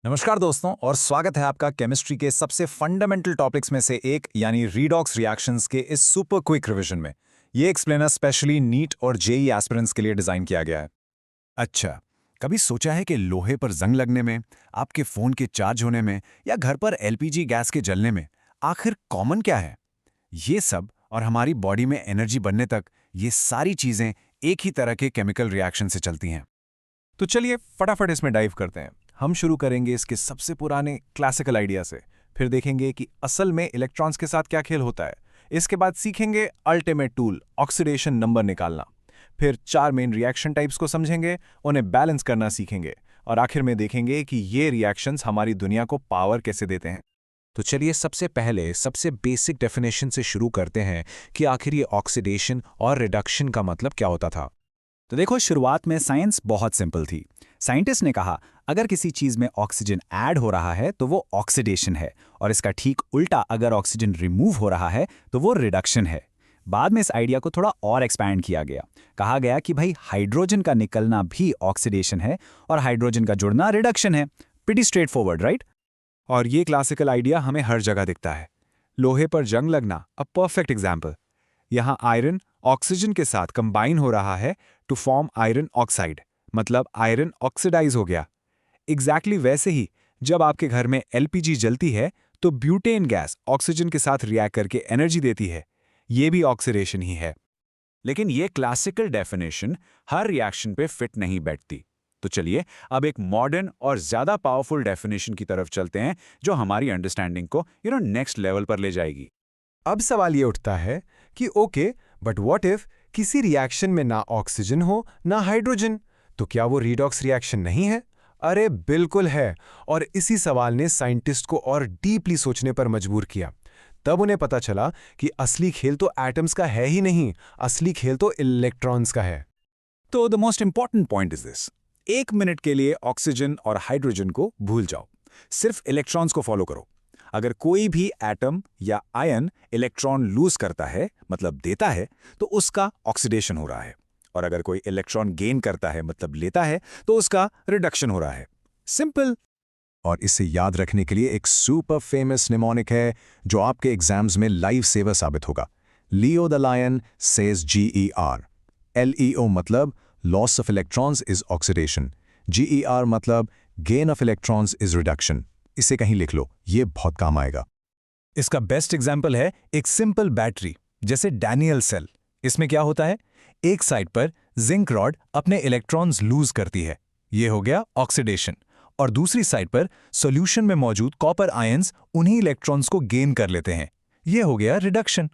नमस्कार दोस्तों और स्वागत है आपका केमिस्ट्री के सबसे फंडामेंटल टॉपिक्स में से एक यानी रीडॉक्स रिएक्शंस के इस सुपर क्विक रिवीजन में। ये एक्सप्लेनर स्पेशली नीट और जेई एस्पिरेंट्स के लिए डिजाइन किया गया है। अच्छा, कभी सोचा है कि लोहे पर जंग लगने में, आपके फोन के चार्ज होने में या घर पर एलपीजी गैस के जलने में आखिर कॉमन क्या है? ये सब और हमारी बॉडी में एनर्जी बनने तक ये सारी चीजें एक ही तरह के केमिकल रिएक्शन से चलती हैं। तो चलिए फटाफट इसमें डाइव करते हैं। हम शुरू करेंगे इसके सबसे पुराने क्लासिकल आइडिया से, फिर देखेंगे कि असल में इलेक्ट्रॉन्स के साथ क्या खेल होता है। इसके बाद सीखेंगे अल्टीमेट टूल ऑक्सीडेशन नंबर निकालना। फिर 4 मेन रिएक्शन टाइप्स को समझेंगे, उन्हें बैलेंस करना सीखेंगे और आखिर में देखेंगे कि ये रिएक्शंस हमारी दुनिया को पावर कैसे देते हैं। तो चलिए सबसे पहले सबसे बेसिक डेफिनेशन से शुरू करते हैं कि आखिर ये ऑक्सीडेशन और रिडक्शन का मतलब क्या होता था। तो देखो, शुरुआत में साइंस बहुत सिंपल थी। साइंटिस्ट ने कहा अगर किसी चीज में ऑक्सीजन ऐड हो रहा है तो वो ऑक्सीडेशन है, और इसका ठीक उल्टा अगर ऑक्सीजन रिमूव हो रहा है तो वो रिडक्शन है। बाद में इस आइडिया को थोड़ा और एक्सपैंड किया गया। कहा गया कि भाई हाइड्रोजन का निकलना भी ऑक्सीडेशन है और हाइड्रोजन का जुड़ना रिडक्शन है। Pretty straight forward, right? और ये क्लासिकल आइडिया हमें हर जगह दिखता है। लोहे पर जंग लगना, अ परफेक्ट एग्जाम्पल। यहाँ आयरन ऑक्सीजन के साथ कंबाइन हो रहा है टू फॉर्म आयरन ऑक्साइड, मतलब आयरन ऑक्सीडाइज हो गया। एग्जैक्टली वैसे ही जब आपके घर में एलपीजी जलती है तो ब्यूटेन गैस ऑक्सीजन के साथ रिएक्ट करके एनर्जी देती है। ये भी ऑक्सीडेशन ही है। लेकिन ये क्लासिकल डेफिनेशन हर रिएक्शन पे फिट नहीं बैठती। तो चलिए अब एक मॉडर्न और ज्यादा पावरफुल डेफिनेशन की तरफ चलते हैं जो हमारी अंडरस्टैंडिंग को नेक्स्ट लेवल पर ले जाएगी। अब सवाल ये उठता है कि ओके, बट व्हाट इफ किसी रिएक्शन में ना ऑक्सीजन हो ना हाइड्रोजन, तो क्या वो रीडॉक्स रिएक्शन नहीं है? अरे बिल्कुल है। और इसी सवाल ने साइंटिस्ट को और डीपली सोचने पर मजबूर किया। तब उन्हें पता चला कि असली खेल तो एटम्स का है ही नहीं, असली खेल तो इलेक्ट्रॉन्स का है। तो the most important point is this. 1 minute के लिए ऑक्सीजन और हाइड्रोजन को भूल जाओ, सिर्फ इलेक्ट्रॉन्स को फॉलो करो। अगर कोई भी एटम या आयन इलेक्ट्रॉन लूज करता है, मतलब देता है, तो उसका ऑक्सीडेशन हो रहा है। और अगर कोई इलेक्ट्रॉन गेन करता है, मतलब लेता है, तो उसका रिडक्शन हो रहा है। सिंपल। और इसे याद रखने के लिए एक सुपर फेमस निमोनिक है जो आपके एग्जाम्स में लाइफ सेवर साबित होगा। Leo the lion says GER। LEO मतलब loss of electrons is oxidation, GER मतलब gain of electrons is reduction. इसे कहीं लिख लो, ये बहुत काम आएगा। इसका बेस्ट एग्जाम्पल है एक सिंपल बैटरी, जैसे डैनियल सेल। इसमें क्या होता है, एक साइड पर जिंक रॉड अपने इलेक्ट्रॉन्स लूज करती है, ये हो गया ऑक्सीडेशन, और दूसरी साइड पर सॉल्यूशन में मौजूद कॉपर आयंस उन्हीं इलेक्ट्रॉन्स को गेन कर लेते हैं, ये हो गया रिडक्शन।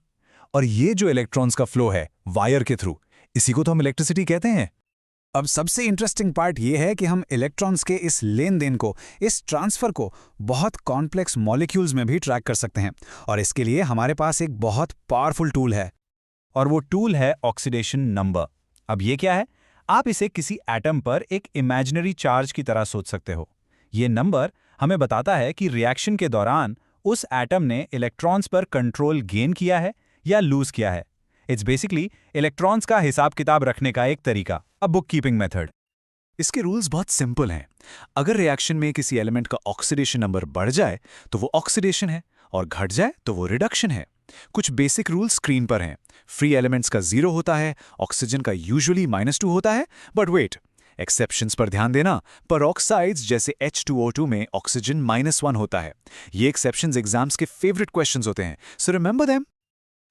और ये जो इलेक्ट्रॉन्स का फ्लो है वायर के थ्रू, इसी को तो हम इलेक्ट्रिसिटी कहते हैं। अब सबसे इंटरेस्टिंग पार्ट ये है कि हम इलेक्ट्रॉन्स के इस लेन देन को, इस ट्रांसफर को बहुत कॉम्प्लेक्स मॉलिक्यूल्स में भी ट्रैक कर सकते हैं। और इसके लिए हमारे पास एक बहुत पावरफुल टूल है, और वो टूल है ऑक्सीडेशन नंबर। अब ये क्या है? आप इसे किसी एटम पर एक इमेजिनरी चार्ज की तरह सोच सकते हो। ये नंबर हमें बताता है कि रिएक्शन के दौरान उस एटम ने इलेक्ट्रॉन्स पर कंट्रोल गेन किया है या लूज किया है। इट्स बेसिकली इलेक्ट्रॉन्स का हिसाब किताब रखने का एक तरीका, अ बुक कीपिंग मेथड। इसके रूल्स बहुत सिंपल हैं। अगर रिएक्शन में किसी एलिमेंट का ऑक्सीडेशन नंबर बढ़ जाए तो वो ऑक्सीडेशन है, और घट जाए तो वो रिडक्शन है। कुछ बेसिक रूल्स स्क्रीन पर हैं। फ्री एलिमेंट्स का 0 होता है, ऑक्सीजन का यूजुअली -2 होता है। बट वेट, एक्सेप्शंस पर ध्यान देना। पेरोक्साइड्स जैसे H2O2 में ऑक्सीजन -1 होता है। ये एक्सेप्शंस एग्जाम्स के फेवरेट क्वेश्चंस होते हैं, सो रिमेंबर देम।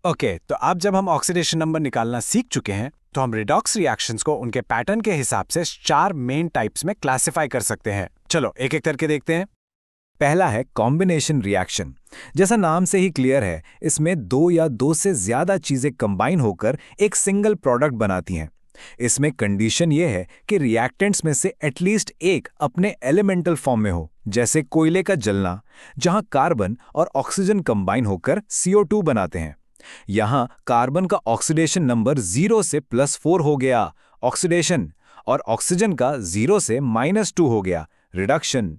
ओके, तो अब जब हम ऑक्सीडेशन नंबर निकालना सीख चुके हैं तो हम रिडॉक्स रिएक्शंस को उनके पैटर्न के हिसाब से 4 मेन टाइप्स में क्लासिफाई कर सकते हैं। चलो एक एक करके देखते हैं। पहला है कॉम्बिनेशन रिएक्शन। जैसा नाम से ही क्लियर है, इसमें 2 या 2 से ज्यादा चीजें कंबाइन होकर एक सिंगल प्रोडक्ट बनाती हैं। इसमें कंडीशन यह है कि रिएक्टेंट्स में से एटलीस्ट एक अपने एलिमेंटल फॉर्म में हो, जैसे कोयले का जलना, जहां कार्बन और ऑक्सीजन कंबाइन होकर CO2 बनाते हैं। यहां कार्बन का ऑक्सीडेशन नंबर 0 से +4 हो गया, ऑक्सीडेशन, और ऑक्सीजन का 0 से -2 हो गया, रिडक्शन।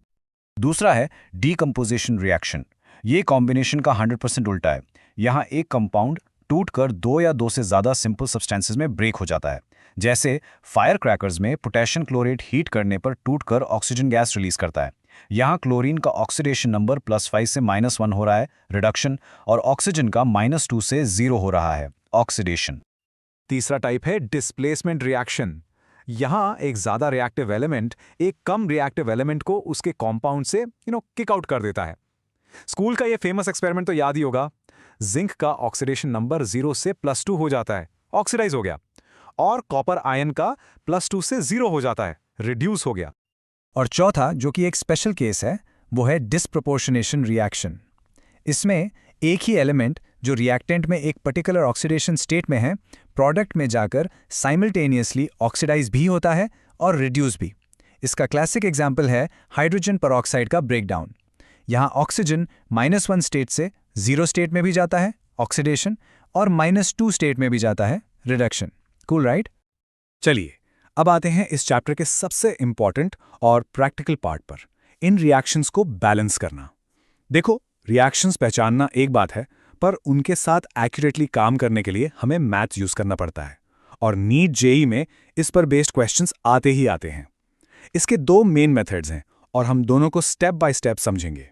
दूसरा है डीकंपोजिशन रिएक्शन। ये कॉम्बिनेशन का 100% उल्टा है। यहाँ एक कंपाउंड टूटकर 2 या 2 से ज़्यादा सिंपल सब्सटेंसेस में ब्रेक हो जाता है। जैसे फायर क्रैकर्स में पोटेशियम क्लोरेट हीट करने पर टूटकर ऑक्सीजन गैस रिलीज करता है। यहाँ क्लोरीन का ऑक्सीडेशन नंबर +5 से -1 हो रहा है, रिडक्शन, और ऑक्सीजन का -2 से 0 हो रहा है, ऑक्सीडेशन। तीसरा टाइप है डिस्प्लेसमेंट रिएक्शन। यहाँ एक ज़्यादा रिएक्टिव एलिमेंट एक कम रिएक्टिव एलिमेंट को उसके कॉम्पाउंड से किक आउट कर देता है। स्कूल का ये फेमस एक्सपेरिमेंट तो याद ही होगा। जिंक का ऑक्सीडेशन नंबर 0 से +2 हो जाता है, ऑक्सीडाइज हो गया, और कॉपर आयन का +2 से 0 हो जाता है, रिड्यूस हो गया। और चौथा, जो कि एक स्पेशल केस है, वो है डिस्प्रपोर्शनेशन रिएक्शन। इसमें एक ही एलिमेंट जो रिएक्टेंट में एक पर्टिकुलर ऑक्सीडेशन स्टेट में है, प्रोडक्ट में जाकर साइमल्टेनियसली ऑक्सीडाइज भी होता है और रिड्यूस भी। इसका क्लासिक एग्जाम्पल है हाइड्रोजन परऑक्साइड का ब्रेकडाउन। यहाँ ऑक्सीजन -1 स्टेट से 0 स्टेट में भी जाता है, ऑक्सीडेशन, और -2 स्टेट में भी जाता है, रिडक्शन। Cool, right? चलिए अब आते हैं इस चैप्टर के सबसे इंपॉर्टेंट और प्रैक्टिकल पार्ट पर, इन रिएक्शंस को बैलेंस करना। देखो, रिएक्शंस पहचानना एक बात है, पर उनके साथ एक्यूरेटली काम करने के लिए हमें मैथ्स यूज करना पड़ता है, और नीट जेईई में इस पर बेस्ड क्वेश्चंस आते ही आते हैं। इसके 2 मेन मेथड्स हैं और हम दोनों को स्टेप बाय स्टेप समझेंगे।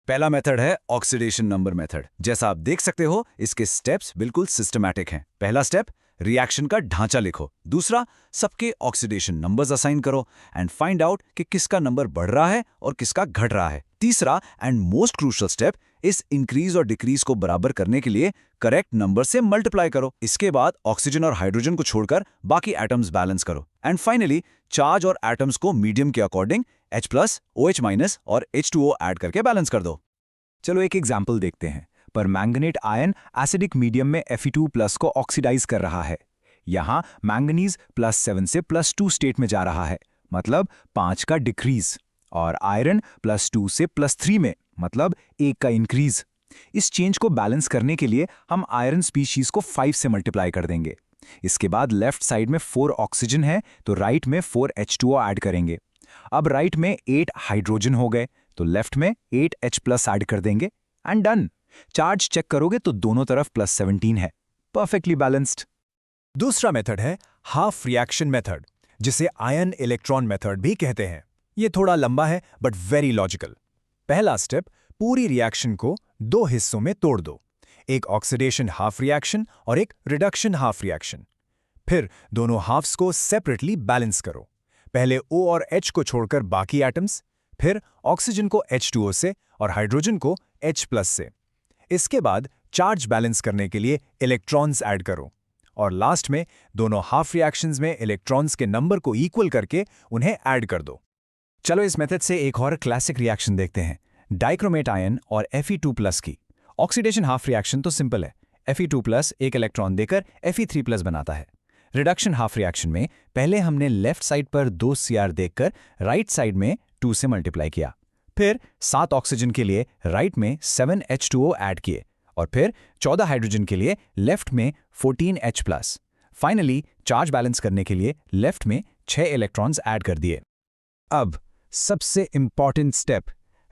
पहला मेथड है ऑक्सीडेशन नंबर मेथड। जैसा आप देख सकते हो, इसके स्टेप्स बिल्कुल सिस्टमैटिक हैं। पहला स्टेप, रिएक्शन का ढांचा लिखो। दूसरा, सबके ऑक्सीडेशन नंबर्स असाइन करो एंड फाइंड आउट कि किसका नंबर बढ़ रहा है और किसका घट रहा है। तीसरा एंड मोस्ट क्रूशियल स्टेप, इस इंक्रीज और डिक्रीज को बराबर करने के लिए करेक्ट नंबर से मल्टीप्लाई करो। इसके बाद ऑक्सीजन और हाइड्रोजन को छोड़कर बाकी एटम्स बैलेंस करो। एंड फाइनली चार्ज और एटम्स को मीडियम के अकॉर्डिंग H+, OH- और H2O ऐड करके बैलेंस कर दो। चलो एक एग्जाम्पल देखते हैं। पर मैंगनेट आयन एसिडिक मीडियम में Fe2+ को ऑक्सीडाइज कर रहा है। यहाँ मैंगनीज +7 से +2 स्टेट में जा रहा है, मतलब 5 का डिक्रीज, और आयरन +2 से +3 में, मतलब 1 का इंक्रीज। इस चेंज को बैलेंस करने के लिए हम आयरन स्पीशीज को 5 से मल्टीप्लाई कर देंगे। इसके बाद लेफ्ट साइड में 4 ऑक्सीजन है, तो राइट में 4 H2O ऐड करेंगे। अब राइट में 8 हाइड्रोजन हो गए, तो लेफ्ट में 8 H+ ऐड कर देंगे, एंड डन। चार्ज चेक करोगे तो दोनों तरफ +17 है, परफेक्टली बैलेंस्ड। दूसरा मेथड है हाफ रिएक्शन मेथड, जिसे आयन इलेक्ट्रॉन मेथड भी कहते हैं। ये थोड़ा लंबा है बट वेरी लॉजिकल। पहला स्टेप, पूरी रिएक्शन को 2 हिस्सों में तोड़ दो, एक ऑक्सीडेशन हाफ रिएक्शन और एक रिडक्शन हाफ रिएक्शन। फिर दोनों हाफ्स को सेपरेटली बैलेंस करो। पहले O और H को छोड़कर बाकी एटम्स, फिर ऑक्सीजन को H2O से और हाइड्रोजन को H+ से। इसके बाद चार्ज बैलेंस करने के लिए इलेक्ट्रॉन्स ऐड करो, और लास्ट में दोनों हाफ रिएक्शंस में इलेक्ट्रॉन्स के नंबर को इक्वल करके उन्हें ऐड कर दो। चलो इस मेथड से एक और क्लासिक रिएक्शन देखते हैं, डाइक्रोमेट आयन और Fe2+ की। ऑक्सीडेशन हाफ रिएक्शन तो सिंपल है, Fe2+ एक इलेक्ट्रॉन देकर Fe3+ बनाता है। रिडक्शन हाफ रिएक्शन में पहले हमने लेफ्ट साइड पर 2 Cr देखकर राइट साइड में 2 से मल्टीप्लाई किया, फिर 7 ऑक्सीजन के लिए राइट में 7 H2O ऐड किए, और फिर 14 हाइड्रोजन के लिए लेफ्ट में 14 H+। फाइनली चार्ज बैलेंस करने के लिए लेफ्ट में 6 इलेक्ट्रॉन्स ऐड कर दिए। अब सबसे important step,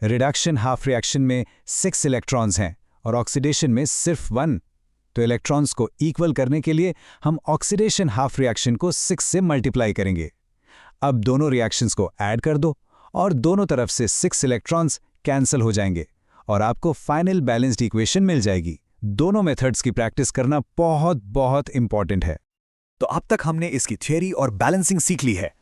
reduction half reaction में 6 इलेक्ट्रॉन्स हैं और ऑक्सीडेशन में सिर्फ 1, तो इलेक्ट्रॉन्स को इक्वल करने के लिए हम ऑक्सीडेशन हाफ रिएक्शन को 6 से मल्टीप्लाई करेंगे। अब दोनों रिएक्शंस को ऐड कर दो और दोनों तरफ से 6 इलेक्ट्रॉन्स कैंसिल हो जाएंगे और आपको फाइनल बैलेंस्ड इक्वेशन मिल जाएगी। दोनों मेथड्स की प्रैक्टिस करना बहुत बहुत इंपॉर्टेंट है। तो अब तक हमने इसकी थ्योरी और बैलेंसिंग सीख ली है,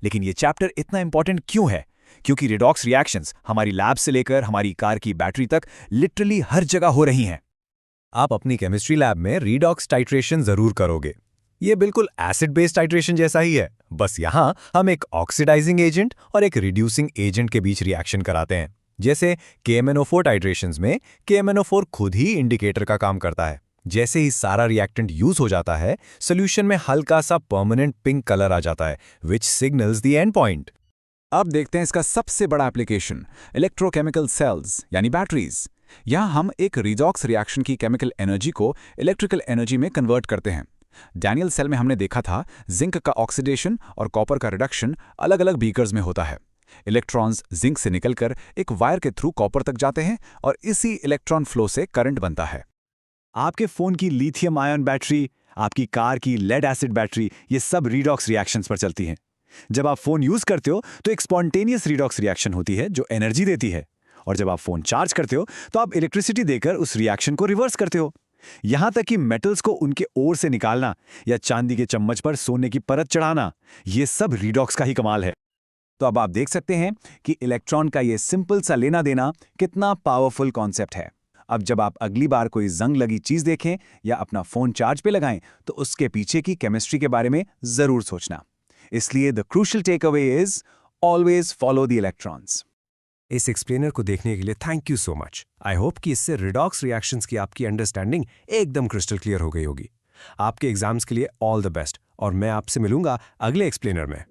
लेकिन ये चैप्टर इतना इंपॉर्टेंट क्यों है? क्योंकि रिडॉक्स रिएक्शंस हमारी लैब से लेकर हमारी कार की बैटरी तक लिटरली हर जगह हो रही हैं। आप अपनी केमिस्ट्री लैब में रिडॉक्स टाइट्रेशन जरूर करोगे। ये बिल्कुल एसिड बेस्ड टाइट्रेशन जैसा ही है, बस यहाँ हम एक ऑक्सीडाइजिंग एजेंट और एक रिड्यूसिंग एजेंट के बीच रिएक्शन कराते हैं। जैसे KMnO4 टाइट्रेशंस में KMnO4 खुद ही इंडिकेटर का काम करता है। जैसे ही सारा रिएक्टेंट यूज हो जाता है, सोल्यूशन में हल्का सा परमानेंट पिंक कलर आ जाता है, विच सिग्नल्स द एंड पॉइंट। अब देखते हैं इसका सबसे बड़ा एप्लीकेशन, इलेक्ट्रोकेमिकल सेल्स यानी बैटरीज। यहाँ हम एक रिडॉक्स रिएक्शन की केमिकल एनर्जी को इलेक्ट्रिकल एनर्जी में कन्वर्ट करते हैं। डैनियल सेल में हमने देखा था जिंक का ऑक्सीडेशन और कॉपर का रिडक्शन अलग अलग बीकर्स में होता है। इलेक्ट्रॉन्स जिंक से निकलकर एक वायर के थ्रू कॉपर तक जाते हैं और इसी इलेक्ट्रॉन फ्लो से करंट बनता है। आपके फोन की लिथियम आयन बैटरी, आपकी कार की लेड एसिड बैटरी, ये सब रिडॉक्स रिएक्शंस पर चलती हैं। जब आप फोन यूज करते हो तो एक स्पॉन्टेनियस रिडॉक्स रिएक्शन होती है जो एनर्जी देती है, और जब आप फोन चार्ज करते हो तो आप इलेक्ट्रिसिटी देकर उस रिएक्शन को रिवर्स करते हो। यहां तक कि मेटल्स को उनके ओर से निकालना या चांदी के चम्मच पर सोने की परत चढ़ाना, ये सब रिडॉक्स का ही कमाल है। तो अब आप देख सकते हैं कि इलेक्ट्रॉन का ये सिंपल सा लेना देना कितना पावरफुल कॉन्सेप्ट है। अब जब आप अगली बार कोई जंग लगी चीज देखें या अपना फोन चार्ज पे लगाएं तो उसके पीछे की केमिस्ट्री के बारे में जरूर सोचना। इसलिए the crucial take away is always follow the electrons. इस एक्सप्लेनर को देखने के लिए thank you so much. I hope कि इससे रिडॉक्स रिएक्शंस की आपकी अंडरस्टैंडिंग एकदम क्रिस्टल क्लियर हो गई होगी। आपके एग्जाम्स के लिए ऑल द बेस्ट, और मैं आपसे मिलूंगा अगले एक्सप्लेनर में।